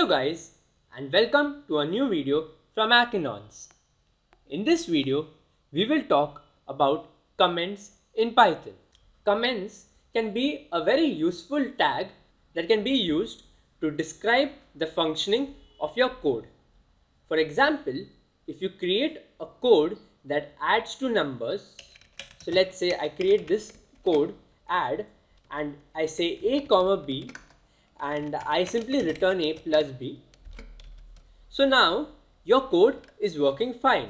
Hello guys, and welcome to a new video from Akinons. In this video, we will talk about comments in Python. Comments can be a very useful tag that can be used to describe the functioning of your code. For example, if you create a code that adds two numbers, so let's say I create this code add and I say a comma b and I simply return a plus b. So now your code is working fine.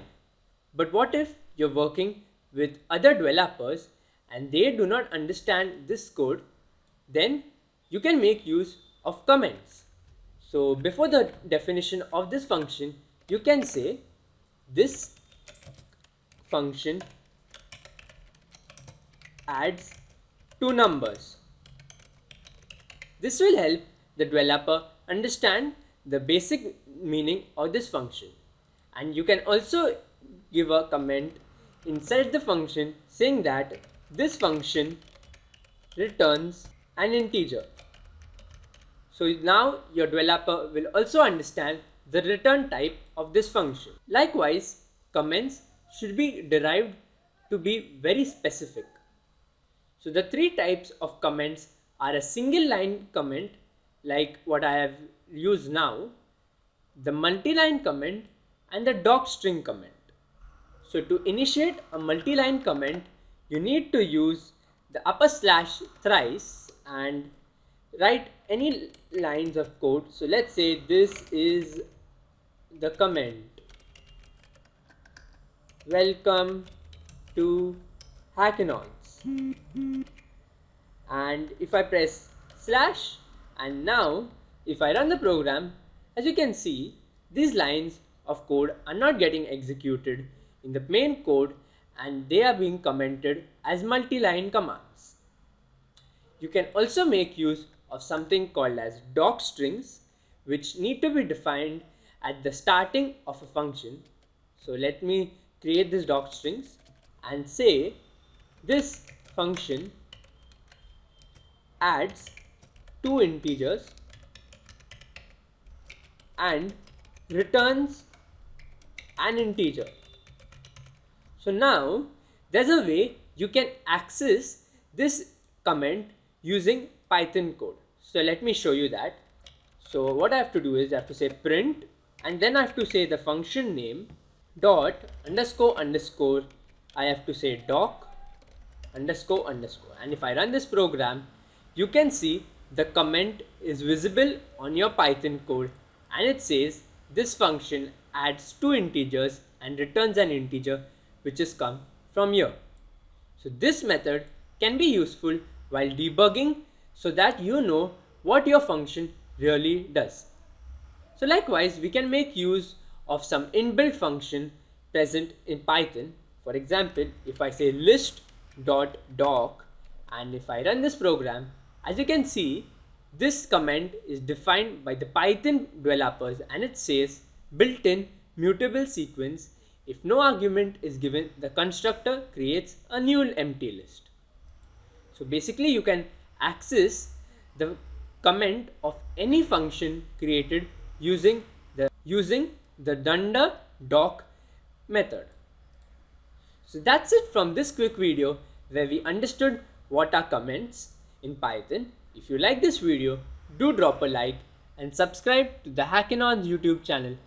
But what if you're working with other developers and they do not understand this code? Then you can make use of comments. So before the definition of this function, you can say this function adds two numbers. This will help the developer understand the basic meaning of this function. And you can also give a comment inside the function saying that this function returns an integer. So now your developer will also understand the return type of this function. Likewise, comments should be derived to be very specific. So the three types of comments are a single line comment like what I have used now, the multi-line comment and the docstring comment. So to initiate a multi-line comment, you need to use the upper slash thrice and write any lines of code. So let's say this is the comment, welcome to Hackinons. And if I press slash and now if I run the program, as you can see, these lines of code are not getting executed in the main code and they are being commented as multi-line commands. You can also make use of something called as docstrings, which need to be defined at the starting of a function. So let me create this docstrings and say this function adds two integers and returns an integer. So now there's a way you can access this comment using Python code. So let me show you that. So what I have to do is I have to say print and then I have to say the function name dot underscore underscore. I have to say doc underscore underscore, and if I run this program, you can see the comment is visible on your Python code and it says this function adds two integers and returns an integer which is come from here. So this method can be useful while debugging so that you know what your function really does. So likewise, we can make use of some inbuilt function present in Python. For example, if I say list.doc and if I run this program, as you can see, this comment is defined by the Python developers and it says built-in mutable sequence. If no argument is given, the constructor creates a new empty list. So basically you can access the comment of any function created using the dunder doc method. So that's it from this quick video where we understood what are comments in Python. If you like this video, do drop a like and subscribe to the Hackinons YouTube channel